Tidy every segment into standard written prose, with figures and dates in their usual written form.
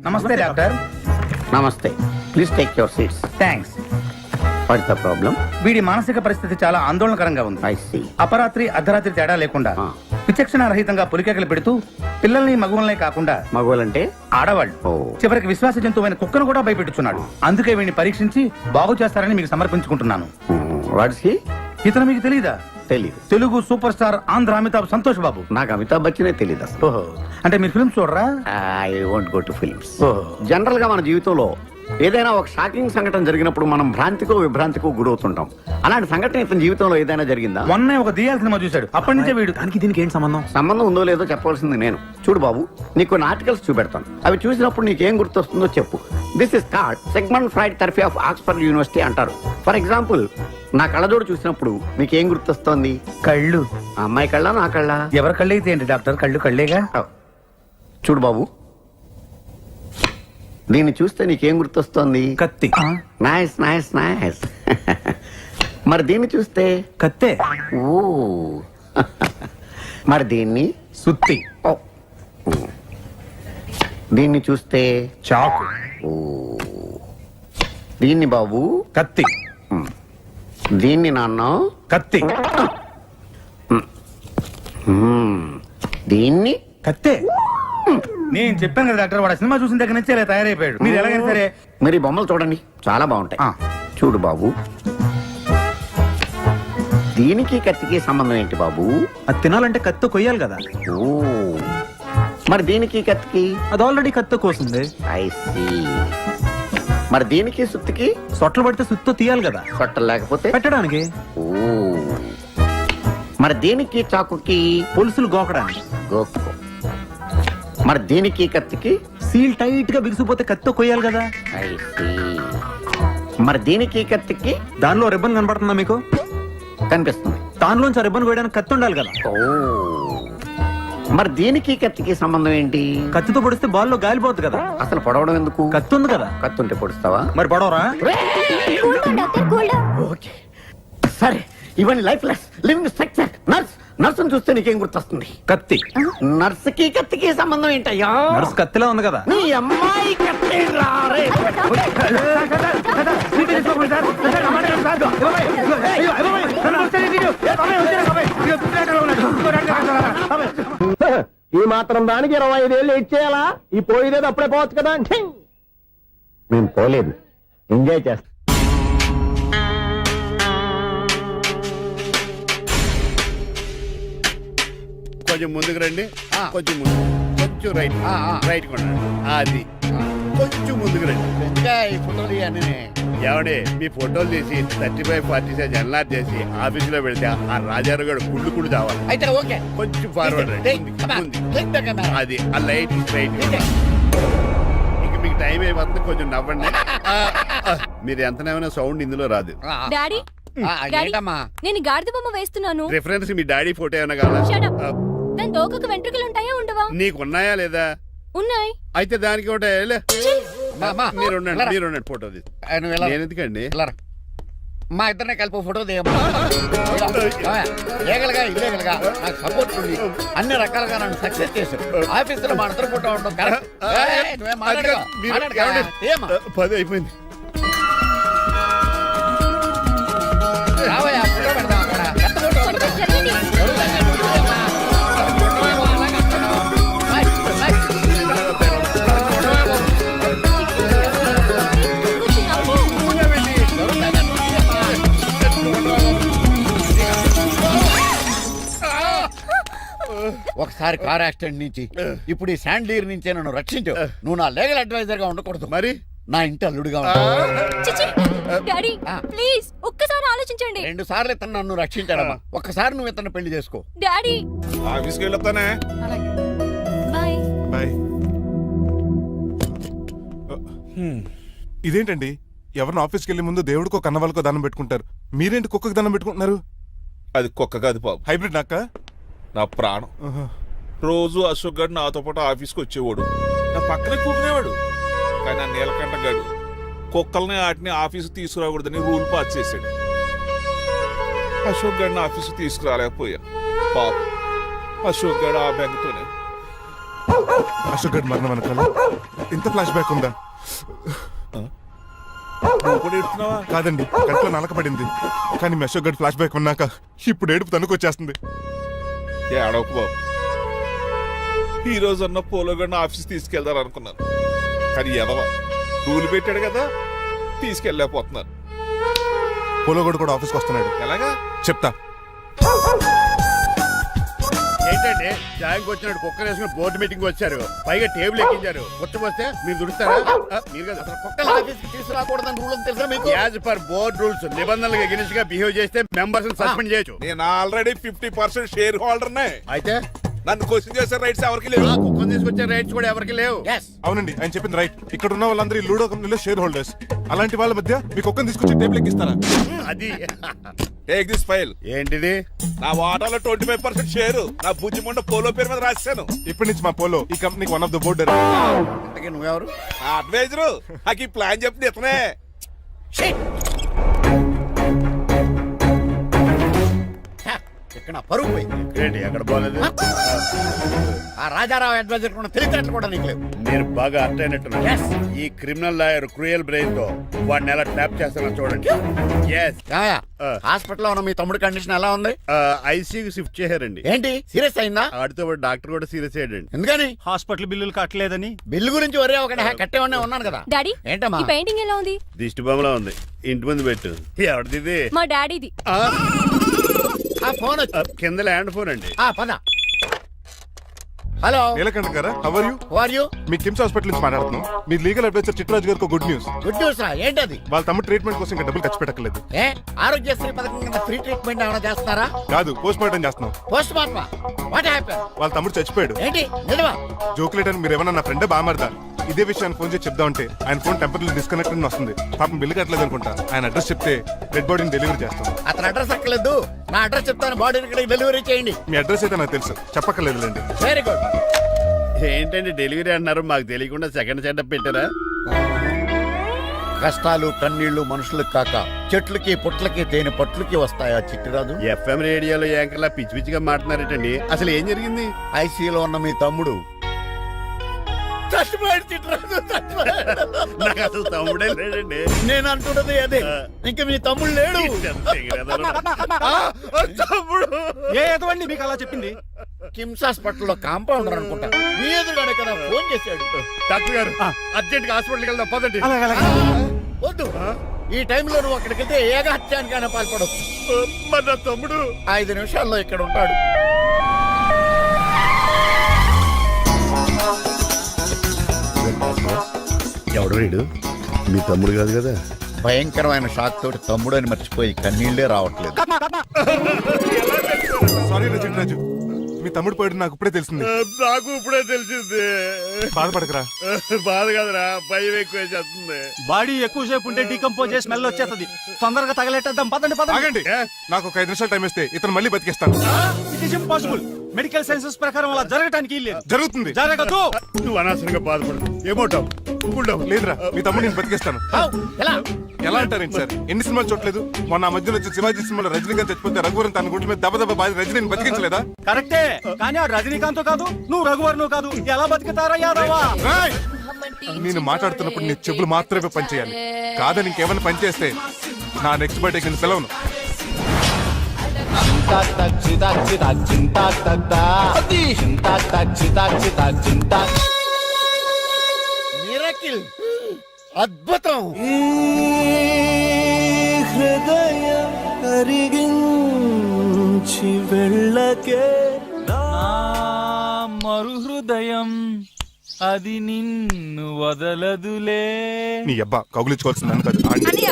నమస్తే డాక్టర్. నమస్తే. Please take your seats. Thanks. What's the problem? వీడి మానసిక పరిస్థితి చాలా ఆందోళనకరంగా ఉంది. I see. అపరాత్రి అర్ధరాత్రి తేడా లేకుండా విచక్షణ రహితంగా పులికేకలు పెడుతూ పిల్లల్ని మగువలనే కాకుండా మగవాళ్ళంటే ఆడవాళ్ళు చివరికి విశ్వాస జంతువైన కుక్కను కూడా భయపెట్టుచున్నాడు. అందుకే వీడిని పరీక్షించి బాగు చేస్తారని మీకు సమర్పించుకుంటున్నాను. Watts he? ఇతను మీకు తెలీదా? తెలీదు. Telugu super star Andhra Amitabh Santosh Babu. నాకు అమితాబ్ బచ్చనే తెలీదు అసలు. ఓహో, అంటే మీరు ఫిల్మ్స్ చూడరా? I won't go to films. ఓహో. జనరల్ గా మన జీవితంలో ఏదైనా ఒక షాకింగ్ సంఘటన జరిగినప్పుడు మనం భ్రాంతికో విభ్రాంతికో గురవుతుంటాం. అలాంటి సంఘటన ఇతని జీవితంలో ఏదైనా జరిగిందా? మొన్నే ఒక దియాల సినిమా చూశాడు. అప్పటి నుంచే వీడు. దానికి దీనికి ఏంటి సంబంధం? సంబంధం ఉందో లేదో చెప్పవలసింది నేను. చూడు బాబు, నీకు కొన్ని ఆర్టికల్స్ చూపెడతాను. అవి చూసినప్పుడు నీకేం గుర్తొస్తుందో చెప్పు. This is called Sigmund Freud therapy of Oxford university అంటారు. ఫర్ ఎగ్జాంపుల్, నా కళ్ళజోడు చూసినప్పుడు నీకేం గుర్తొస్తోంది? కళ్ళు. ఆ అమ్మాయి కళ్ళ, నా కళ్ళ? ఎవరి కళ్ళు అయితే ఏంటి డాక్టర్, కళ్ళు కళ్ళేగా. చూడు బాబు, దీన్ని చూస్తే నీకేం గుర్తొస్తోంది? కత్తి. Nice nice nice. మరి దీన్ని చూస్తే? కత్తే. ఓ. మరి దీన్ని? సుత్తి. ఓ. దీన్ని చూస్తే? చాకు. ఓ. దీన్ని బాబు? కత్తి. దీన్ని నాన్న? కత్తి. దీన్ని? కత్తే. నేను చెప్పాను కదా డాక్టర్, వాడు సినిమా చూసిన దగ్గర నుంచి ఇలా తయారైపోయాడు. మీరు ఎలాగైనా సరే మరి ఈ బొమ్మలు చూడండి, చాలా బాగుంటాయి. చూడు బాబు, దీనికి కత్తికి సంబంధం ఏంటి బాబు? అది తినాలంటే కత్తి కొయ్యాలి కదా. ఓ. మరి దీనికి కత్తికి? అది ఆల్రెడీ కత్తి కోసింది. I see. మరి దీనికి సుత్తికి? సొట్లు పడితే సుత్తో తీయాలి కదా. సొట్టలు లేకపోతే పెట్టడానికి. ఓ. మరి దీనికి చాకుకి? పులుసులు గోకడానికి. గోక్కో. మరి దీనికి కత్తికి? సీల్ టైట్ గా బిగిసిపోతే కత్తితో కొయ్యాలి కదా. I see. మరి దీనికి కత్తికి? దానిలో రిబ్బన్ కనబడుతుందా మీకు? కనిపిస్తుంది. దానిలోంచి రిబ్బన్ కొయ్యడానికి కత్తి ఉండాలి కదా. ఓ. మరి దీనికి కత్తికి సంబంధం ఏంటి? కత్తితో పొడిస్తే బాల్లో గాలిపోతుంది కదా. అసలు పొడవడం ఎందుకు? కత్తి ఉంది కదా. కత్తి ఉంటే పొడుస్తావా? మరి పొడవరా? ఓకే, సరే. ఇవన్నీ life less living structure. Nurse. నర్సును చూస్తే నీకేం గుర్తొస్తుంది? కత్తి. నర్సుకి కత్తికి సంబంధం ఏంటయ్యా? నర్సు కత్తిలా ఉంది కదా. నీ అమ్మాయి కత్తి రారే. ఈ మాత్రం దానికి 25 ఏళ్ళు ఇచ్చేయాలా? ఈ పోయేదేదో అప్పుడే పోవచ్చు కదా. మేము పోలేదు, ఎంజాయ్ చేస్తాం. కొంచెం ముందుకు రండి, కొంచెం ముందు, కొంచెం రైట్, రైట్ కొనండి. అది కొంచెం ముందుకు రండి. ఇంకా ఈ ఫోటోలు ఇవన్నీ ఏమండి, మీ ఫోటోలు తీసి 35-40 సైజ్ ఎన్లార్ చేసి ఆఫీసులో పెడితే ఆ రాజారావు గారు కుళ్ళు కుళ్ళు కావాలి. అయితే ఓకే. కొంచెం ఫార్వర్డ్ రండి. అది ఆ లైట్ స్ట్రైట్. ఇంక మీకు టైం అయిపోతుంది, కొంచెం నవ్వండి. మీరు ఎంతనేమైనా సౌండ్ ఇందులో రాదు. డాడీ, నేను గాడిద బొమ్మ వేస్తున్నాను. రిఫరెన్స్ మీ డాడీ ఫోటో ఏమైనా కావాలా? దాని తోకకు వెంట్రుకలు ఉంటాయా ఉండవా? నీకున్నాయా లేదా? ఉన్నాయి. అయితే దానికి ఒకటే మీరు ఉండండి ఫోటో తీసి. నేను ఎందుకండి? మా ఇద్దరినే కలిపి ఫోటో దిగలుగా ఇల్లేగలుగా నాకు సపోర్ట్ ఉంది. అన్ని రకాలుగా నన్ను సక్సెస్ చేశారు. ఆఫీసులో మా ఇద్దరు ఫోటో ఉండడం కరెక్ట్. 10 అయిపోయింది. ఫోటో పెడదాం అక్కడ. ఒకసారి కార్ యాక్సిడెంట్ నుంచి, ఇప్పుడు ఈ శాండ్లీర్ నుంచే నన్ను రక్షించు. నువ్వు నా లీగల్ అడ్వైజర్ గా ఉండకూడదు, మరి నా ఇంటి అల్లుడుగా డాడీ ప్లీజ్ ఒక్కసారి ఆలోచించండి. 2 సార్లు ఇతను నన్ను రక్షించాడమ్మా. ఒక్కసారి నువ్వు ఇతను పెళ్లి చేసుకో. డాడీ ఆఫీస్కి వెళ్ళొస్తానే. Bye bye. ఇదేంటండి, ఎవరిని ఆఫీస్కి వెళ్ళే ముందు దేవుడికో కన్నవాళ్ళకో దండం పెట్టుకుంటారు, మీరేంటి కుక్కకి దండం పెట్టుకుంటున్నారు? అది కుక్క కాదు బాబు, హైబ్రిడ్ నాక నా ప్రాణం. రోజు అశోక్ గడు నాతో పాటు ఆఫీస్కి వచ్చేవాడు, నా పక్కనే కూకునేవాడు. కానీ ఆ నీలకంఠ గడు కుక్కల్ని వాటిని ఆఫీసు తీసుకురాకూడదని రూల్ పాస్ చేశాడు. అశోక్ గడిని ఆఫీసు తీసుకురాలేకపోయా. పాప అశోక్ గడు ఆ బెంగతోనే అశోక్ గడ్ మరణం వెనకాల ఇంత ఫ్లాష్ బ్యాక్ ఉందా? నువ్వు కూడా ఎడుతున్నావా? కాదండి, కంట్లో నలకబడింది. కానీ మీ అశోక్ గడ్ ఫ్లాష్ బ్యాక్ ఉన్నాక ఇప్పుడు ఏడుపు తనుకొచ్చేస్తుంది. ఏడవకు బాబు. ఈ రోజు అన్న పోలో గడిని ఆఫీస్ తీసుకెళ్దారు అనుకున్నాను, కానీ ఎదవ రూల్ పెట్టాడు కదా, తీసుకెళ్ళలేకపోతున్నారు. పోలోగోడు కూడా ఆఫీస్కి వస్తున్నాడు. ఎలాగా చెప్తా. ఏంటంటే జాయింగ్ వచ్చినట్టు కుక్కర్ వేసుకుని బోర్డు మీటింగ్ వచ్చారు, పైగా టేబుల్ ఎక్కించారు. వస్తే మీరు దుడుస్తారా? మీరు కదా అసలు కుక్కలు ఆఫీస్కి తీసుకురాకూడదని రూల్ తెలుసా మీకు? యాజ్ పర్ బోర్డ్ రూల్స్ నిబంధనలకు ఎగనిస్ట్ గా బిహేవ్ చేస్తే మెంబర్స్ సస్పెండ్ చేయొచ్చు. నేను ఆల్రెడీ 50% షేర్ హోల్డర్నే. అయితే నన్ను క్వశ్చన్ చేసే రైట్స్ ఎవరికి లేవు. ఆ కుక్కను తీసుకొచ్చే రైట్స్ కూడా ఎవరికి లేవు. అవునండి, ఆయన చెప్పింది రైట్. ఇక్కడ ఉన్న వాళ్ళందరూ ఈ లూడో కంపెనీలో షేర్ హోల్డర్స్. అలాంటి వాళ్ళ మధ్య మీకు ఒక్కని తీసుకొచ్చి టేబుల్ ఎక్కిస్తారా? అది టేక్ దిస్ ఫైల్. ఏంటిది? నా వాటాలో 25% షేరు నా బుజ్జిమండ పోలో పేరు మీద రాశాను. ఇప్పటి నుంచి మా పోలో ఈ కంపెనీకి వన్ ఆఫ్ ద బోర్డర్. ఇంతకీ నువ్వెవరు? అడ్వైజరు నాకు ఈ ప్లాన్ చెప్పింది ఇతనే. ఇక్కడ పరుగు పోయింది. ఏంటి ఎక్కడ పోలేదు? ఆ రాజారావు అడ్వైజర్ కూడా తెలియటట్లు కూడా నీకు లేవు. మీరు బాగా అర్థ అయినట్టున్నారు. ఈ క్రిమినల్ లాయర్ క్రూయల్ బ్రెయిన్ తో వాడిని ఎలా ట్యాప్ చేస్తానో చూడండి. హాస్పిటల్లో ఉన్న మీ తమ్ముడి కండిషన్ ఎలా ఉంది? ఐసీయూకి షిఫ్ట్ చేశారండి. ఏంటి సీరియస్ అయిందా? ఆడితో పాటు డాక్టర్ కూడా సీరియస్ అయ్యాడండి. ఎందుకని? హాస్పిటల్ బిల్లులు కట్టలేదని. బిల్లు గురించి ఒరే ఒకటి కట్టేవాడినే ఉన్నాను కదా. డాడీ ఏంటమ్మా? ఈ పెయింటింగ్ ఎలా ఉంది? దిష్టి బొమ్మలా ఉంది, ఇంటి ముందు పెట్టు. ఎవరిది? మా డాడీది. ఆ ఫోన్ వచ్చి కింద ల్యాండ్ ఫోన్ అండి. పద. హలో, నీలకంఠ గారా, how are you? Who are you? మీ కిమ్స్ హాస్పిటల్ నుంచి మాట్లాడుతున్నాం. మీ లీగల్ అడ్వైజర్ చిట్రాజు గారికి గుడ్ న్యూస్. గుడ్ న్యూస్ రా. ఏంటది? వాళ్ళ తమ్ముడు ట్రీట్మెంట్ కోసం ఇంకా డబ్బులు ఖర్చు పెట్టలేదు. ఏ ఆరోగ్యశ్రీ పథకం కింద ఫ్రీ ట్రీట్మెంట్ ఏమైనా చేస్తున్నారా? కాదు, పోస్ట్ మార్టం చేస్తున్నాం. పోస్ట్ మార్టమా? What happen? వాళ్ళ తమ్ముడు చచ్చిపోయాడు. ఏంటి నిజమా? జోకులేట్ అని మీరు ఏమన్నా నా ఫ్రెండ్ బామర్దా? ఇదే విషయాన్ని ఫోన్ చేసి చెప్దామంటే ఆయన ఫోన్ టెంపరీ డిస్కనెక్ట్ అని వస్తుంది. పాపం బిల్లు కట్టలేదు అనుకుంటా. ఆయన అడ్రస్ చెప్తే డెడ్ బాడీని డెలివరీ చేస్తాం. అతను అడ్రస్ అక్కర్లేదు, నా అడ్రస్ చెప్తాను, బాడీని ఇక్కడికి డెలివరీ చేయండి. మీ అడ్రస్ అయితే నాకు తెలుసు, చెప్పక్కర్లేదులేండి. Very good. ఏంటండి డెలివరీ అన్నారు, మాకు తెలియకుండా సెకండ్ సెటప్ పెట్టారా? కష్టాలు కన్నీళ్లు మనుషులకు కాక చెట్లకి పుట్లకి తేనె పట్లకి వస్తాయా చిట్టిరాజు? ఎఫ్ఎం రేడియోలో యాంకర్లా పిచ్చి పిచ్చిగా మాట్లాడారేటండి. అసలు ఏం జరిగింది? ఐసీయూలో ఉన్న మీ తమ్ముడు చచ్చిపోయాడు చిట్టిరాజు, చచ్చిపోయాడు. నాకు అసలు తమ్ముడే లేడండి. నేను అంటున్నది అదే. ఇంకా మీ తమ్ముడు లేడు. తమ్ముడు ఏ ఎదవండి మీకు అలా చెప్పింది? కిమ్స్ హాస్పిటల్లో కాంపౌండర్ అనుకుంటా. మీ ఎదురుగానే కదా ఫోన్ చేశాడు. డాక్టర్ గారు అర్జెంట్ గా హాస్పిటల్కి వెళ్దాం పదండి. వద్దు, ఈ టైంలో నువ్వు అక్కడికి వెళ్తే ఏకహత్యానికైనా పాల్పడవచ్చు. మరి నా తమ్ముడు 5 నిమిషాల్లో ఇక్కడ ఉంటాడు. ఎవడు వీడు? మీ తమ్ముడు కాదు కదా? భయంకరమైన షాక్ తోటి తమ్ముడు అని మర్చిపోయి కన్నీళ్లే రావట్లేదు. సారీ చిట్రాజు, మీ తమ్ముడు పోయాడు నాకు ఇప్పుడే తెలిసింది. నాకు ఇప్పుడే తెలిసింది. బాధపడకరా. బాధ కాదురా, భయం ఎక్కువ చేస్తుంది. బాడీ ఎక్కువసేపు ఉంటే డీకంపోజ్ చేసి స్మెల్ వచ్చేస్తుంది. తొందరగా తగలెట్టేద్దాం. పదండి పదండి. ఆగండి, నాకు ఒక 5 నిమిషాలు టైం ఇస్తే ఇతను మళ్ళీ బతికేస్తాను. It is impossible. Medical sciences ప్రకారం అలా జరగటానికి లేదు. జరుగుతుంది. జరగదు. నువ్వు అనవసరంగా బాధపడు. ఏమోటావు? లేదురా, మీ తమ్ముడు నేను బతికేస్తాను. ఎలా? ఎలా అంటారేంటి సార్? ఎన్ని సినిమాలు చూడలేదు? మొన్న మధ్యలో వచ్చి శివాజీ సినిమాలో రజనీకాంత్ చచ్చిపోతే రఘువరన్ తన గుండె మీద దెబ్బ బాధ రజనీని బతికించలేదా? కరెక్టే, కానీ ఆ రజనీకాంత్ కాదు, నువ్వు రఘువర్ను కాదు. ఎలా బతుకుతారా యాదవా? రాయ్! నేను మాట్లాడుతున్నప్పుడు నీ చెప్పులు మాత్రమే పనిచేయాలి. కాదని ఇంకేమైనా పనిచేస్తే నా నెక్స్ట్ బర్త్డే కింద పిలవను. మిరకిల్, అద్భుతం. హృదయం కరిగించి వెళ్ళకే మరు హృదయం అది నిన్ను వదలదులే. నీ అబ్బా కౌగులించుకోవాల్సింది నన్ను కాదు, ఆడిని.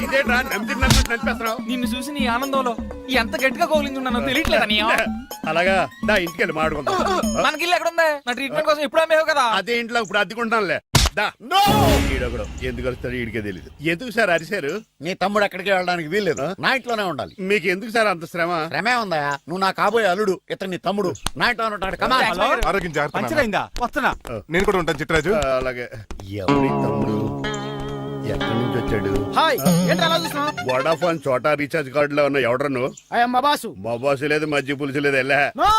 ఇదేంట్రా నడిపేస్తున్నావు? నిన్ను చూసి నీ ఆనందంలో ఎంత గట్టిగా కౌలించున్నానో తెలియట్లేదని. అలాగా దా ఇంటికి వెళ్ళి మాడుకుందాం. మనకి ఇల్లు ఎక్కడుంది? నా ట్రీట్మెంట్ కోసం ఎప్పుడు అమ్మేవు కదా. అదే ఇంట్లో ఇప్పుడు అద్దెకుంటానులే. దా. ఈడొకడు ఎందుకు వస్తాడు ఈడికే తెలీదు. ఎందుకు సార్ అరిశారు? నీ తమ్ముడు ఎక్కడికి వెళ్ళడానికి వీల్లేదు, నా ఇంట్లోనే ఉండాలి. మీకు ఎందుకు సార్ అంత శ్రమ? శ్రమే ఉందా? నువ్వు నా కాబోయే అల్లుడు, ఇతను నీ తమ్ముడు, నా ఇంట్లోనే ఉంటాడు. కమా. ఆరోగ్యం జాగ్రత్త నాన్న. పంచరైందా? వస్తున్నా. నేను కూడా ఉంటాను చిట్రాజు. అలాగే. ఎవరి తమ్ముడు? ఎక్కడి నుంచి వచ్చాడు? హాయ్, ఏంటి అలా చూస్తున్నావు? వడాఫోన్ చోటా రీఛార్జ్ కార్డు లో ఉన్న ఎవడరా నువ్వు? మా బాసు. మా బాసు లేదు, మజ్జి పులుసు లేదు. వెళ్ళా. నో!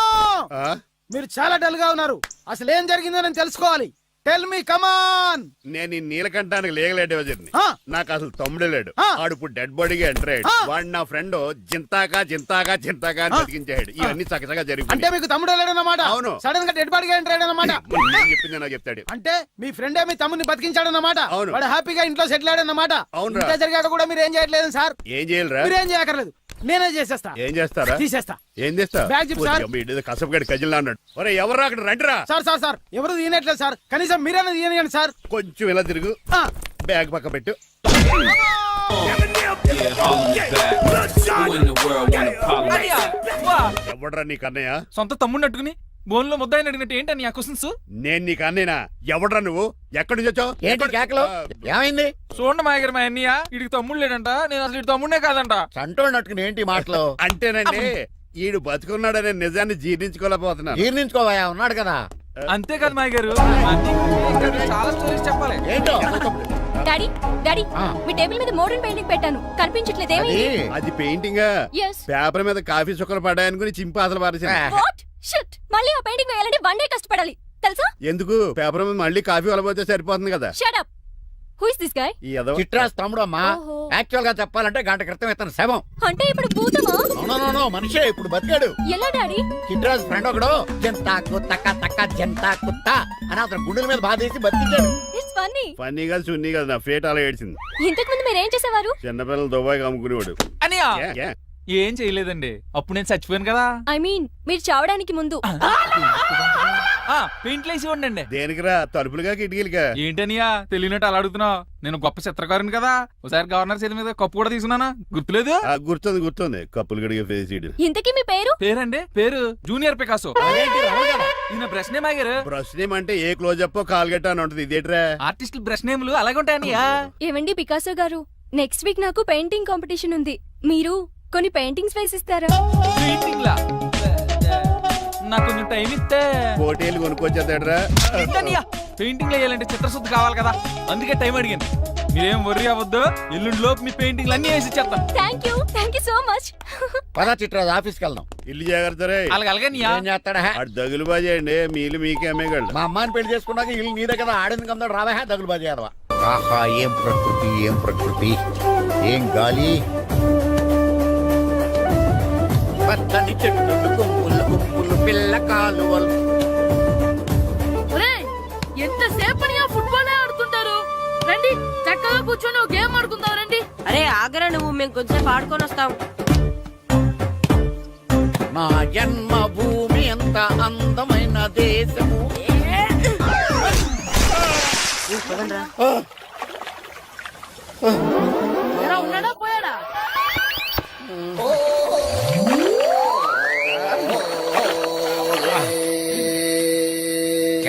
మీరు చాలా డల్ గా ఉన్నారు. అసలు ఏం జరిగిందో నేను తెలుసుకోవాలి. టెల్ మీ కమాన్. నేను ఈ నీలకంఠానికి లేగలేడు వజర్ని. ఆ. నాకు అసలు తమ్ముడే లేడు. ఆ. ఆడు ఇప్పుడు డెడ్ బాడీగా ఎంటర్ అయ్యాడు. ఆ. వాడు నా ఫ్రెండ్ జింతాగా అని బతికించాడు. ఇవన్నీ చక్కగా అంటే జరిగింది. మీకు తమ్ముడు వెళ్ళాడన్నమాట. అవును. సడన్ గా డెడ్ బాడీగా ఎంటర్ అయ్యాడన్నమాట. నేను చెప్పింది నాకు చెప్తాడు. అంటే మీ ఫ్రెండే మీ తమ్ముని బతికించాడన్నమాట. అవును. వాడు హ్యాపీగా ఇంట్లో సెటిల్ అయ్యాడన్నమాట. అవునురా. ఇంత జరిగాక కూడా మీరు ఏం చేయట్లేదు సార్. ఏం చేయాలిరా? మీరు ఏం చేయక్కర్లేదు, నేనే చేసేస్తా. ఏం చేస్తారా? తీసేస్తా. ఏం చేస్తా? బ్యాగ్ చెప్పు సార్. కసపగడి కజిల్లా అన్నాడు. ఒరే ఎవరు అక్కడ రండిరా. సార్ సార్ సార్ ఎవరు తీయనట్లేదు సార్. కనీసం మీరైనా తీయనియండి సార్. కొంచెం ఇలా తిరుగు. ఆ. బ్యాగ్ పక్క పెట్టు. ఎవడ్రా నీకు అన్నయ్య? సొంత తమ్ముడిని అట్టుకుని బోన్లో ముద్దాయిని అడిగినట్టు ఏంటని ఆ క్వశ్చన్స్? నేను నీకు అన్నయ్యనా? ఎవడ్రా నువ్వు? ఎక్కడి నుంచి వచ్చావు? ఏంటి కేకలు? ఏమైంది? చూడండి మా దగ్గర మా అన్నయ్య వీడికి తమ్ముడు లేడంట, నేను అసలు ఇటు తమ్ముడే కాదంట. చంటోడు నట్టుకుని ఏంటి మాటలు? అంటేనండి ఈడు బతుకున్నాడనే నిజాన్ని జీర్ణించుకోలేకపోతున్నాను. జీర్ణించుకోవా, ఉన్నాడు కదా. అంతేకాదు మా గారు, చాలా స్టోరీస్ చెప్పాలి. ఏంటో డాడీ డాడీ ఆ. మీ టేబుల్ మీద మోడర్న్ పెయింటింగ్ పెట్టాను, కనిపించట్లేదు. అది ఏమైంది? అది పెయింటింగ్. ఎస్. పేపర్ మీద కాఫీ చుక్కలు పడ్డాయనుకుని చింపి అసలు పారేసాను. వాట్ షిట్, మళ్ళీ ఆ పెయింటింగ్ వేయాలంటే 1 డే కష్టపడాలి తెలుసా? ఎందుకు? పేపర్ మీద మళ్ళీ కాఫీ వలపోతే సరిపోతుంది కదా. Shut up. Who is this guy? ఈ ఎదవ. చిట్రాస్ తమ్ముడు అమ్మా. ఓహో. యాక్చువల్ గా చెప్పాలంటే గంట క్రితం ఇతను శవం. అంటే ఇప్పుడు భూతమా? నో మనిషే ఇప్పుడు బతికాడు. ఎలా డాడీ? చిట్రాస్ ఫ్రెండ్ ఒకడు జంతా కుత్త తక్క జంతా కుత్త అని అతను గుండెల మీద బాధేసి బతికాడు. It's funny. ఫన్నీ కాదు సున్నీ కాదు, నా ఫేట్ అలా ఏడ్చింది. ఇంతకు ముందు మీరు ఏం చేసేవారు? చిన్నపిల్లలు దుబాయ్ అమ్ముకునేవాడు. అనియా ఏ, ఏ? ఏం చేయలేదండి, అప్పుడు నేను చచ్చిపోయాను కదా. ఐ మీన్ మీరు చావడానికి ముందు. పెయింట్లు వేసి ఉండండి. దేనికిరా? తలుపులుగా కిటికీలుగా? ఏంటనియా తెలియనట్టు అలా అడుగుతున్నావు? నేను గొప్ప చిత్రకారుని కదా. ఒకసారి గవర్నర్ చేతి మీద కప్పు కూడా తీసుకున్నానా, గుర్తులేదు? గుర్తుంది కప్పులు గడిగే ఫేస్ ఇడు. ఇంతకీ మీ పేరు? పేరండి, పేరు జూనియర్ పికాసో. అదేంటి రమగారు? ఈయన బ్రష్ నేమ్ ఆగారు. బ్రష్ నేమ్ అంటే ఏ క్లోజప్ కాల్గట్ట అని ఉంటది. ఇదేట్రా? ఆర్టిస్టులు బ్రష్ నేమ్లు అలాగే ఉంటాయనియా. ఏవండి పికాసో గారు, నెక్స్ట్ వీక్ నాకు పెయింటింగ్ కాంపిటీషన్ ఉంది. మీరు కొన్ని పెయింటింగ్స్ వేసిస్తారా? పెయింటింగ్ లా నాకు కొంచెం టైం ఇస్తే. పోటీలు కొనుక్కొచ్చేదేట్రా? పెయింటింగ్ వేయాలంటే చిత్రశుద్ధి కావాలి కదా, అందుకే టైం అడిగాను. మీరేం వర్రీ అవ్వద్దు, ఎల్లుండి లోపు మీ పెయింటింగ్లు అన్ని వేసి ఇచ్చేస్తాను. Thank you so much. పదా చిట్రాజ్ ఆఫీస్కి వెళ్దాం. ఇల్లు జాగ్రత్త రే. అలాగనియా ఏం చేస్తాడా? అటు దగులు బాజేయండి, మీ ఇల్లు మీకే అమ్మేగాళ్ళు. మా అమ్మాయిని పెళ్లి చేసుకున్నాక ఇల్లు నీదే కదా, ఆడింది కదా, రావా దగులు బాజీ అదవా. ఆహా, ఏం ప్రకృతి, ఏం ప్రకృతి, ఏం గాలి. పచ్చని చెట్లు, గుంపులు పిల్ల కాలువలు. ఎంతసేపని ఫుట్బాల్ ఆడుతుంటారు? రండి చక్కగా కూర్చొని గేమ్ ఆడుకుందాం రండి. అరే ఆగరా నువ్వు, మేము కొంచెం ఆడుకొని వస్తాం. నా జన్మ భూమి ఎంత అందమైన దేశము. ఉన్నాడా పోయాడా?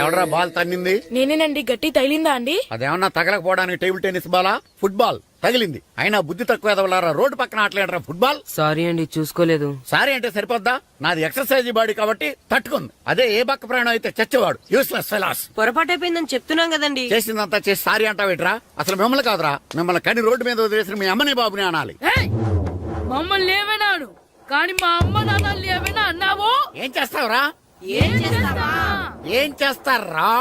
ఎవడరా బాల్ తన్నింది? నేనేనండి. గట్టి తగిలిందా అండి? అదేమన్నా తగలకపోవడానికి టేబుల్ టెన్నిస్ బాలా, ఫుట్బాల్ తగిలింది. అయినా బుద్ధి తక్కువ ఎదవలారా, రోడ్డు పక్కన ఆటలేడరా ఫుట్బాల్. సారీ అండి, చూసుకోలేదు. సారీ అంటే సరిపోద్దా? నాది ఎక్సర్సైజ్ బాడీ కాబట్టి తట్టుకుంది. అదే ఏ బక్క ప్రాణం అయితే చచ్చేవాడు. Useless fellas. పొరపాటు అయిపోయిందని చెప్తున్నాం కదండి. చేసిందంతా చేసి సారీ అంటావేట్రా? అసలు మిమ్మల్ని కాదురా, మిమ్మల్ని కని రోడ్డు మీద వదిలేసిన మీ అమ్మని బాబుని అనాలి. మమ్మల్ని ఏమైనాడు కానీ మా అమ్మ నాన్నల్ని ఏమైనా అన్నావో? ఏం చేస్తావురా? ఏం చేస్తావా? ఏం చేస్తారా?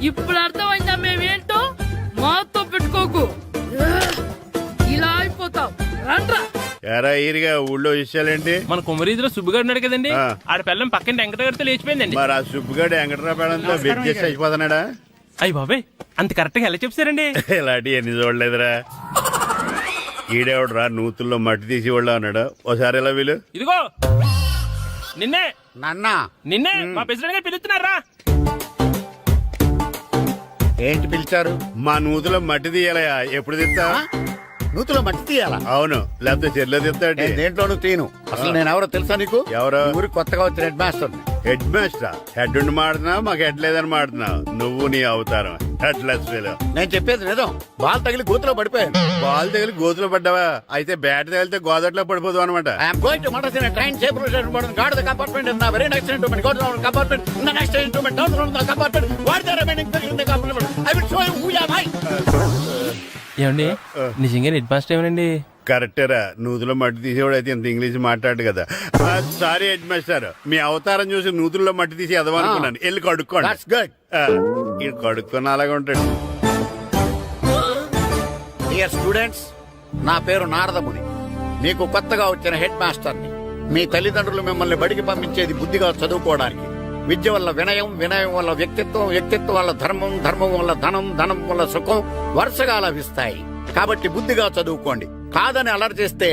ఇప్పుడు అర్థమైందా మేమేంటో? మాతో పెట్టుకోకు, ఇలా అయిపోతావు. రండ్రా. ఎరా ఈరిగా ఊళ్ళో విషయాలేంటి? మన కుమరీధిలో సుబ్బుగాడు ఉన్నాడు కదండి, ఆ. ఆడ పిల్లం పక్కన వెంకటగారితో లేచిపోయిందండి. మరి ఆ సుబ్బుగాడు వెంకటరాపేడంతో వెయిట్ చేసి అయిపోతున్నాడా? అయ్యి బాబాయ్, అంత కరెక్ట్ గా ఎలా చెప్తారండి? ఇలాంటి ఎన్ని చూడలేదురా. ఈడేవడరా నూతుల్లో మట్టి తీసి వాళ్ళు అన్నాడు. ఒకసారి ఎలా వీలు? ఇదిగో నిన్నే నాన్నా, నిన్నే మా ప్రెసిడెంట్ గారు పిలుస్తున్నారా? ఏంటి పిలిచారు? మా నూతులో మట్టి తీయాలయా. ఎప్పుడు తీస్తా? నూతులో మట్టి తీయాలా? అవును, లేకపోతే చెర్లో తీస్తాడు. నేను దేంట్లోనూ తీను. అసలు నేను ఎవరో తెలుసా నీకు? ఎవరు? ఊరికి కొత్తగా వచ్చిన head master. Head master head ఉండి మాడుతున్నావు మాకు హెడ్ లేదని మాడుతున్నావు నువ్వు నీ అవతారం హెడ్ లెస్ ఫీల్. నేను చెప్పేది నిజం. బాల్ తగిలి గోతులో పడిపోయాను. బాల్ తగిలి గోతులో పడ్డావా? అయితే బ్యాట్ తగిలితే గోదట్లో పడిపోదు అనమాట. I'm going to Madras in a train safe route board guard the compartment in the very next instrument go down compartment in the next instrument down from the compartment what the remaining thing in the compartment I will show you who you are I. ఏమండి నిజంగా head master ఏమనండి? కరెక్టేరా, నూతులో మట్టి తీసేవాడు అయితే ఇంత English మాట్లాడు కదా. Sorry head master, మీ అవతారం చూసి నూతుల్లో మట్టి తీసి ఎదవనుకున్నాను. వెళ్ళి కడుక్కోండి. That's good. ఇది కడుక్కొని అలాగే ఉంటాడు. డియర్ స్టూడెంట్స్, నా పేరు నారదముని. మీకు కొత్తగా వచ్చిన హెడ్ మాస్టర్ని. మీ తల్లిదండ్రులు మిమ్మల్ని బడికి పంపించేది బుద్ధిగా చదువుకోవడానికి. విద్య వల్ల వినయం, వినయం వల్ల వ్యక్తిత్వం, వ్యక్తిత్వం వల్ల ధర్మం, ధర్మం వల్ల ధనం, ధనం వల్ల సుఖం వరుసగా లభిస్తాయి. కాబట్టి బుద్ధిగా చదువుకోండి. కాదని అలర్ చేస్తే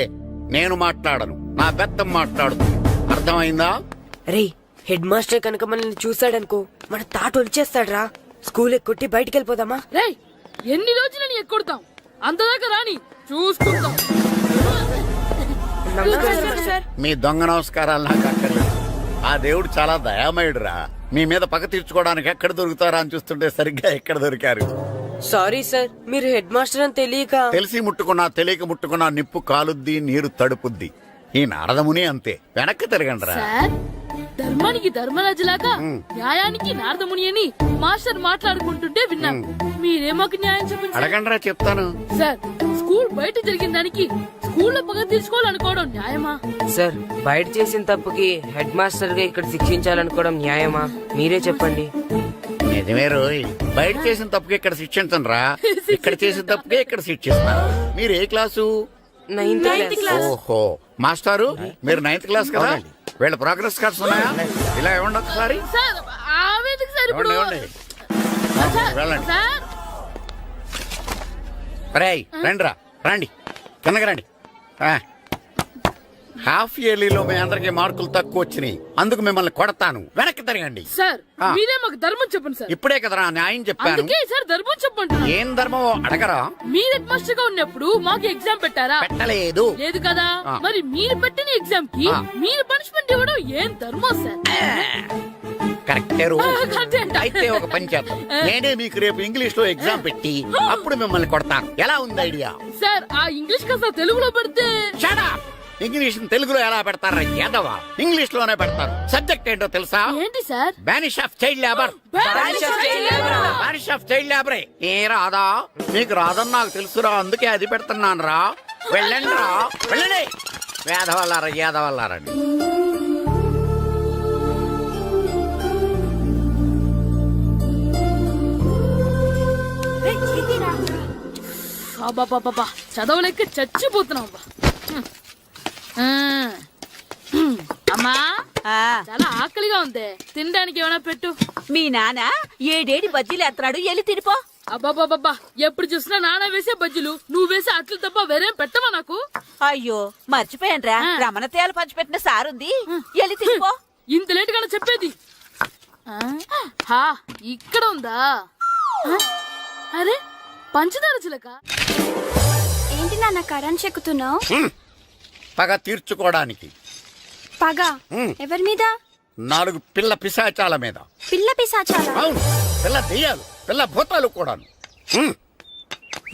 నేను మాట్లాడను, నా పెద్దం మాట్లాడుతుంది. అర్థమైందా? రే హెడ్ మాస్టర్ కనుక మనల్ని చూసాడనుకో మన తాట వచ్చేస్తాడ్రా. స్కూల్ ఎక్కొట్టి బయటికి వెళ్ళిపోదామా? రేయ్ ఎన్ని రోజులని ఎక్కొడతాం? అంతదాకా రాని చూసుకుంటాం. మీ దొంగ నమస్కారాలు నాకు అక్కర్లేదు. ఆ దేవుడు చాలా దయామయుడురా. మీ మీద పగ తీర్చుకోవడానికి ఎక్కడ దొరుకుతారా అని చూస్తుంటే సరిగ్గా ఎక్కడ దొరికారు. సారీ సార్, మీరు హెడ్ మాస్టర్ అని తెలియక. తెలిసి ముట్టుకున్నా తెలియక ముట్టుకున్నా నిప్పు కాలుద్ది, నీరు తడుపుద్ది. ఈ నారదముని అంతే. వెనక్కి తిరగండి రా. సార్ ధర్మానికి ధర్మరాజులాగా న్యాయానికి నారదముని అని మాస్టర్ మాట్లాడుకుంటుంటే విన్నాం. మీరే మాకు న్యాయం చెప్పండి. అడగండి రా, చెప్తాను. సార్ స్కూల్ బయట జరిగిన దానికి స్కూల్లో పగ తీర్చుకోవాలనుకోవడం న్యాయమా? సార్ బయట చేసిన తప్పుకి హెడ్ మాస్టర్ గా ఇక్కడ శిక్షించాలనుకోవడం న్యాయమా? మీరే చెప్పండి. నిజమే రోయ్. బయట చేసిన తప్పుకి ఇక్కడ శిక్షించను రా. ఇక్కడ చేసిన తప్పుకే ఇక్కడ శిక్షిస్తాను. మీరు ఏ క్లాసు? 9th class. ఓహో, మాస్టారు మీరు 9th క్లాస్ కదా. వీళ్ళ ప్రోగ్రెస్ కార్డ్స్ ఉన్నాయా? ఇలా ఇవ్వండి ఒకసారి. సార్ ఆవేదకు సార్ ఇప్పుడు ఇవ్వండి, ఇవ్వండి. వెళ్ళండి. సార్ రేయ్ రండి రా, రండి కిందకి రండి. హాఫ్ ఇయర్లీలో మీ అందరికి మార్కులు తక్కువ వచ్చినాయి. అందుకు మిమ్మల్ని కొడతాను. వెనక్కి తిరగండి. సార్ మీరే మాకు ధర్మం చెప్పండి సార్. ఇప్పుడే కదరా న్యాయం చెప్పాను. అందుకే సార్ ధర్మం చెప్పండి. ఏం ధర్మమో అడగరా? మీరు హెడ్ మాస్టర్ గా ఉన్నప్పుడు మాకు ఎగ్జామ్ పెట్టారా? పెట్టలేదు. లేదు కదా. మరి మీరు పెట్టిన ఎగ్జామ్ కి మీరు పనిష్మెంట్ ఇవ్వడం ఏం ధర్మం సార్? కరెక్టే రో. అయితే ఒక పని చేద్దాం. నేనే మీకు రేపు ఇంగ్లీష్ లో ఎగ్జామ్ పెట్టి అప్పుడు మిమ్మల్ని కొడతాను. ఎలా ఉంది ఐడియా? సార్ ఆ ఇంగ్లీష్ కాస్త తెలుగులో పెడితే. Shut up! ఇంగ్లీష్ తెలుగులో ఎలా పెడతారా యాదవా? ఇంగ్లీష్ లోనే పెడతారు. సబ్జెక్ట్ ఏంటో తెలుసా? ఏంటి sir? Banish of child labour. Banish of child లేబరే. ఏ రాదా? మీకు రాదని నాకు తెలుసురా, అందుకే అది పెడుతున్నాను రా. వెళ్ళండి రా, వెళ్ళండి. వేదవల్లారా, యాదవల్లారండి. బాబా చదవలేక చచ్చిపోతున్నాం. అమ్మా చాలా ఆకలిగా ఉంది, తినడానికి ఏమైనా పెట్టు. మీ నాన్న ఏడేడి బజ్జీలు ఎత్తాడు, ఎల్లి తిరిపో. అబ్బాబాబా ఎప్పుడు చూసినా నాన్న వేసే బజ్జీలు, నువ్వు వేసే అట్లు తప్ప వేరేం పెట్టవా నాకు? అయ్యో మర్చిపోయానురా, రమణ తేలు పంచిపెట్టిన సారుంది, ఎల్లి తిరిపో. ఇంత లేట్ గా చెప్పేది. ఇక్కడ ఉందా? అరే పంచదార చిలక. ఏంటి నాన్న కరెంట్ చెక్కుతున్నావు? పగ తీర్చుకోవడానికి. పగ ఎవరి మీద? 4 పిల్ల పిశాచాల మీద. పిల్ల పిశాచాలా? అవును, పిల్ల దెయ్యాలు, పిల్ల భూతాలు కూడా.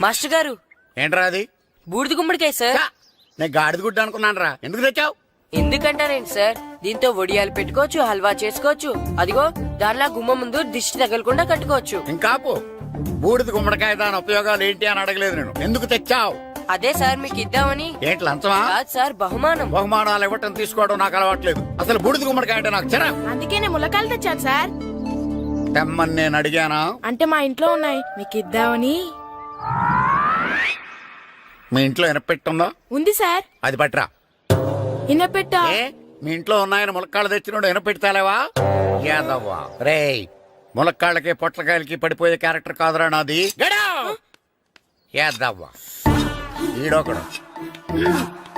మాస్టర్ గారు ఏంట్రా అది? బూడిద గుమ్మడికాయ సార్. నేను గాడిద గుడ్డ అనుకున్నాను రా. ఎందుకు తెచ్చావు? ఎందుకంటారేంటి సార్, దీంతో వడియాలు పెట్టుకోవచ్చు, హల్వా చేసుకోవచ్చు. అదిగో దానిలా గుమ్మ ముందు దిష్టి తగలకుండా కట్టుకోవచ్చు. ఇంకాపు బూడిద గుమ్మడికాయ దాని ఉపయోగాలు ఏంటి అని అడగలేదు నేను. ఎందుకు తెచ్చావు? అదే సార్ మీకు ఇద్దామని. ఏంటి లంచమా? కాదు సార్, బహుమానం. బహుమానాలు ఇవ్వటం తీసుకోవడం నాకు అలవాట్లేదు. అసలు బూడిద గుమ్మడికాయ అంటే నాకు చిరా. అందుకే నేను ములకాయలు తెచ్చాను సార్. తెమ్మని నేను అడిగానా? అంటే మా ఇంట్లో ఉన్నాయి, మీకు ఇద్దామని. మీ ఇంట్లో ఎనపెట్టుందా? ఉంది సార్. అది పట్రా. ఇన్నపెట్టా? ఏ మీ ఇంట్లో ఉన్నాయని ములక్కాళ్ళు తెచ్చినోడు ఎనపెడతాలేవా? యాదవ్వా రేయ్, ములక్కాళ్ళకి పొట్లకాయలకి పడిపోయే క్యారెక్టర్ కాదురా నాది. యాదవ్వా ఈడొకడు.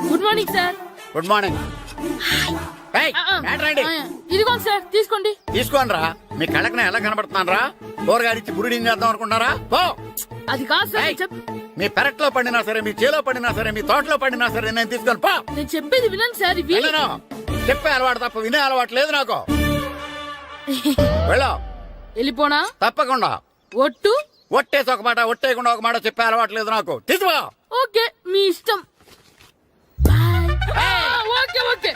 Good morning sir. Good morning. ఇదిగోండి సార్, తీసుకోండి. తీసుకోండి రా. మీ కళ్ళకి ఎలా కనబడుతున్నాను రా? కూరగాయలిచ్చి బురిడి చేద్దాం అనుకుంటారా? పో. అది కాదు సార్. మీ పెరట్లో పండినా సరే, మీ చేలో పండినా సరే, మీ తోటలో పండినా సరే నేను తీసుకొని పో. నేను చెప్పేది వినండి సార్. చెప్పే అలవాటు తప్ప వినే అలవాటు లేదు నాకు. వెళ్ళో. వెళ్ళిపోనా? తప్పకుండా. ఒట్టు? ఒట్టేసి ఒక మాట, ఒట్టేయకుండా ఒక మాట చెప్పే అలవాట్లేదు నాకు. తీసుకో. ఓకే, మీ ఇష్టం. బాయ్. Okay okay.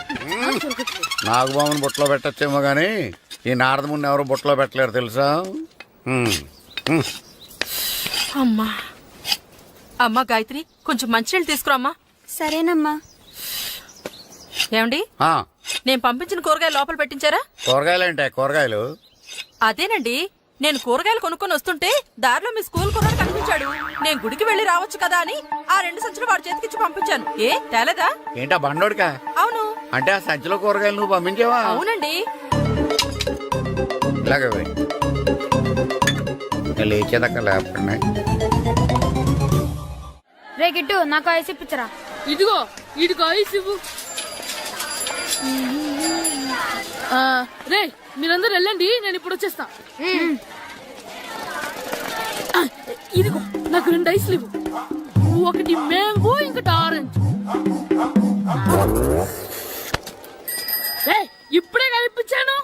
నాగబాబుని బుట్టలో పెట్టచ్చేమో గానీ ఈ నారదముని ఎవరు బుట్టలో పెట్టలేరు తెలుసా? అమ్మా అమ్మా గాయత్రి, కొంచెం మంచినీళ్ళు తీసుకురామ్మా. సరేనమ్మా. ఏమండి, ఆ, నేను పంపించిన కూరగాయలు లోపల పెట్టించారా? కూరగాయలేంటే కూరగాయలు? అదేనండి, నేను కూరగాయలు కొనుక్కొని వస్తుంటే దారిలో మీ స్కూల్ కుర్రాడు కనిపించాడు. నేను గుడికి వెళ్లి రావచ్చు కదా అని ఆ 2 సంచులు వాడి చేతికిచ్చి పంపించాను. ఏ తేలేదా? ఏంటా బండోడికా? అవును. అంటే ఆ సంచిలో కూరగాయలు నువ్వు పంపించావా? అవునండి. ఇలాగే లేచేదాకా లేకుండా. రే గిట్టు, నాకు ఐస్ ఇప్పించరా. ఇదిగో ఇదిగో ఐస్ ఇవ్వు. రే మీరందరూ వెళ్ళండి, నేను ఇప్పుడు వచ్చేస్తా. ఇదిగో నాకు 2 ఐస్లు ఇవ్వు. ఒకటి మ్యాంగో, ఇంకటి ఆరెంజ్. ఇప్పుడే కనిపించాను.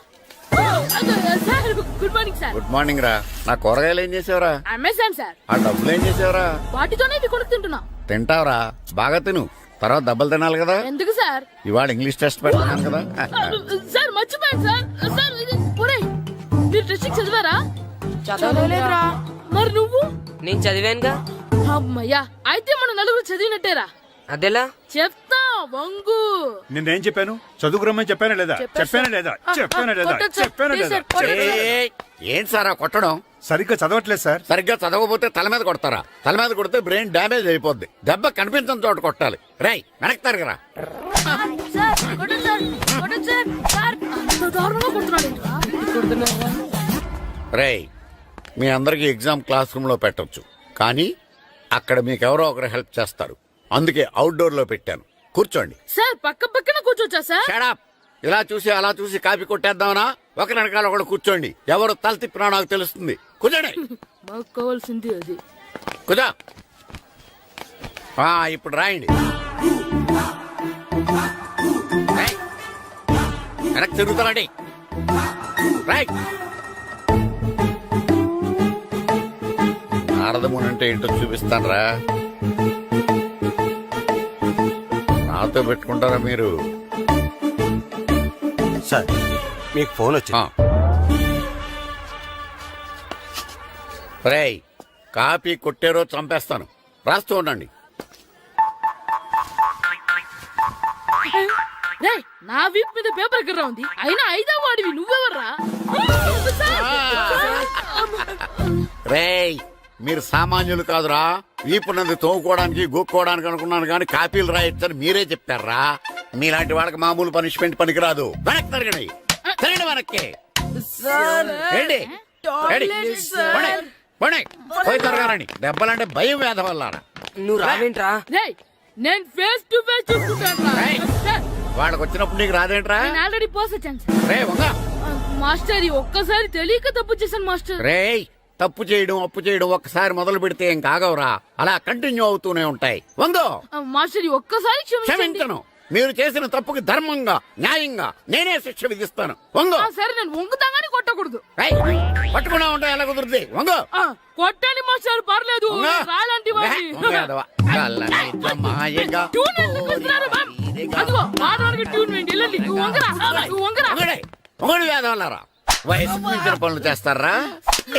Sir good morning sir. Good morning రా. నా కూరగాయలు ఏం చేసావురా? Amazon sir. ఆ డబ్బులు ఏం చేసావురా? వాటితోనే ఇవి కొనుక్కు తింటున్నా. తింటావురా, బాగా తిను. తర్వాత దెబ్బలు తినాలి కదా. ఎందుకు సార్? ఇవాళ ఇంగ్లీష్ టెస్ట్ పెడుతున్నాను కదా. సార్ మర్చిపోయాను సార్. సార్ ఒరేయ్, మీరు టెస్టింగ్ చదివారా? చదవలేదురా. మరి నువ్వు? నేను చదివానుగా. అమ్మయ్యా, అయితే మన నలుగురు చదివినట్టేరా. అదెలా? చెప్తా వంగు. నిన్నేం చెప్పాను? చదువుకురమ్మని చెప్పానా లేదా? చెప్పానా లేదా? చెప్పానా లేదా? చెప్పానా లేదా? ఏంటి సార్ ఆ కొట్టడం? సరిగ్గా చదవట్లేదు సార్. సరిగ్గా చదవకపోతే తల మీద కొడతారా? తల మీద కొడితే బ్రెయిన్ డ్యామేజ్ అయిపోద్ది. దెబ్బ కనిపించని చోట కొట్టాలి. రై వెనక్కి తరగరా. రేయ్, మీ అందరికి ఎగ్జామ్ క్లాస్ రూమ్ లో పెట్టొచ్చు, కానీ అక్కడ మీకెవరో ఒకరు హెల్ప్ చేస్తారు. అందుకే అవుట్డోర్ లో పెట్టాను. కూర్చోండి. సార్ పక్క పక్కన కూర్చోచ్చా సార్? Shut up. ఇలా చూసి అలా చూసి కాపీ కొట్టేద్దామనా? ఒకరి వెనకాల ఒకడు కూర్చోండి. ఎవరు తల తిప్పినా నాకు తెలుస్తుంది. కూర్చోండి. మాకు కావాల్సింది అది. కూర్చో. ఇప్పుడు రాయండి. వెనక్కి తిరుగుతారండి. రైట్. నారదముని అంటే ఏంటో చూపిస్తాను రా. నాతో పెట్టుకుంటారా మీరు? సార్ మీకు ఫోన్ వచ్చింది. రేయ్, కాపీ కొట్టారో చంపేస్తాను. రాస్తూ ఉండండి. రేయ్, నా వీప్ మీద పేపర్ ఎక్కడ ఉంది? అయినా 5వ వాడివి నువ్వెవర్రా? రేయ్, మీరు సామాన్యులు కాదురా. వీపునంది తోముకోవడానికి గోక్కోవడానికి అనుకున్నాను, కానీ కాపీలు రాయొచ్చని మీరే చెప్పారా. మీలాంటి వాళ్ళకి మామూలు పనిష్మెంట్ పనికిరాదు. వెనక్కి తిరగండి. తిరగండి వెనక్కి. ఏంటి? పోయి తిరగారండి. దెబ్బలంటే భయం వేద వల్ల. నువ్వు రావేంట్రా? రేయ్, నేను ఫేస్ టు ఫేస్ చూసుకుంటాను. వాళ్ళకి వచ్చినప్పుడు నీకు రాదేంట్రా? నేను ఆల్రెడీ పోస్ వచ్చాను సార్. రే వంగా. మాస్టర్, ఈ ఒక్కసారి తెలియక తప్పు చేశాను మాస్టర్. రేయ్, తప్పు చేయడం అప్పు చేయడం ఒక్కసారి మొదలు పెడితే ఏం కాగవరా. అలా కంటిన్యూ అవుతూనే ఉంటాయి. వందో. మాస్టర్, ఈ ఒక్కసారి క్షమించను. మీరు చేసిన తప్పుకి ధర్మంగా న్యాయంగా నేనే శిక్ష విధిస్తాను. వంగో. సరే, నేను వంగుతాగాని కొట్టకూడదు. పట్టుకున్నా ఉంటా ఎలా కుదురుతుంది. వంగో. కొట్టండి మాస్టర్, పర్లేదు. రాలంటి అదిగో మానవానికి ట్యూన్ వేయండి. వెళ్ళండి. వేదవల్లారా, వయసు మించిన పనులు చేస్తారా?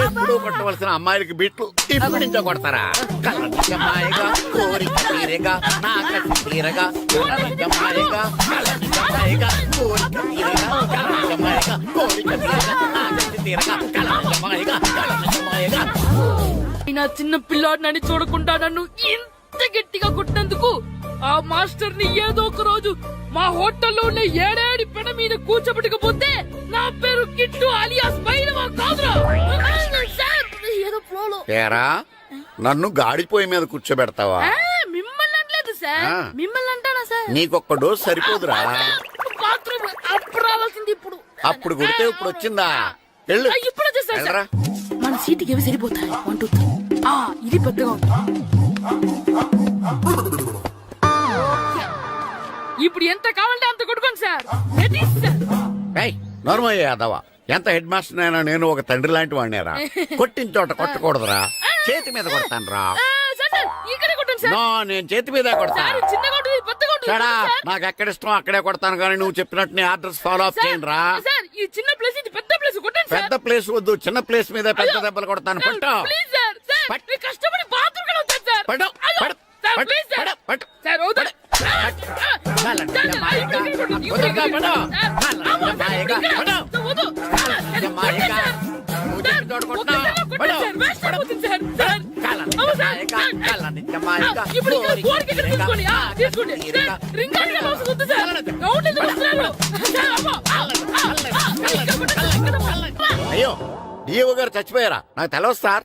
ఎప్పుడు కొట్టవలసిన అమ్మాయిలకి బిట్లు ఇప్పుడు నుంచో కొడతారా? కళ్ళమాయగా కోరిక తీరగా నా కసి తీరగా కళ్ళమాయగా కళ్ళమాయగా కోరిక తీరగా కళ్ళమాయగా కోరిక తీరగా నా కసి తీరగా కళ్ళమాయగా కళ్ళమాయగా. నా చిన్న పిల్లాడినని చూడకుండా నన్ను ఇంత గట్టిగా కొట్టినందుకు ఆ మాస్టర్ ని ఏదో ఒక రోజు మా హోటల్లో ఉన్న 7 పెడ మీద కూర్చోబెట్టకపోతే నా పేరు కిట్టు అలియాస్ బైరవా కాదురా. ఏదో ఫ్లోలో. ఏరా, నన్ను గాడిపోయి మీద కూర్చోబెడతావా? మిమ్మల్ని అనలేదు సార్. మిమ్మల్ని అంటానా సార్? నీకొక్క డోస్ సరిపోదురా. బాత్రూమ్ అప్పుడు రావాల్సింది ఇప్పుడు. అప్పుడు కొడితే ఇప్పుడు వచ్చిందా? వెళ్ళు. ఇప్పుడు వచ్చేసా సార్. మన సీటుకి ఏవి సరిపోతాయి? 1 2 3. ఇది పెద్దగా ఉంది. ఇప్పుడు ఎంత కావాలంటే అంత కొట్టుకోండి సార్. నోర్మయ్య యాదవ, ఎంత హెడ్ మాస్టర్ అయినా నేను ఒక తండ్రి లాంటి వాడినేరా. కొట్టిన చోట కొట్టకూడదురా, చేతి మీద కొడతాను రా. సార్ సార్ ఇక్కడే కొట్టండి సార్. నో, నేను చేతి మీద కొడతా. సార్ చిన్నగా ఉంటుంది పెద్దగా ఉంటుంది సడా, సార్. నాకు ఎక్కడ ఇష్టం అక్కడే కొడతాను, కానీ నువ్వు చెప్పినట్టు నీ ఆర్డర్స్ ఫాలో అప్ సార్, చేయండి రా. సార్ ఈ చిన్న ప్లేస్ ఇది పెద్ద ప్లేస్ కొట్టండి సార్. పెద్ద ప్లేస్ వద్దు, చిన్న ప్లేస్ మీద పెద్ద దెబ్బలు కొడతాను. సార్, పట్టు ప్లీజ్ సార్. సార్ పట్టు. మీరు కష్టపడి బాత్రూమ్ కూడా వచ్చారు సార్. పట్టు, అయ్యో, పట్టు, సార్, పట్టు, ప్లీజ్ సార్. పట్టు, పట్టు. సార్ వద్దు. కాలండి, అమ్మాయిగా. వద్దుగా, పట్టు. కాలండి, అమ్మాయిగా. పట్టు. అమ్మాయిగా. నువ్వు చెప్పిన చోట కొట్టినా. పట్టు. కాలండి, అమ్మాయిగా. కాలండి, అమ్మాయిగా. అయ్యో, డిఓ గారు చచ్చిపోయారా? నాకు తెలవదు సార్.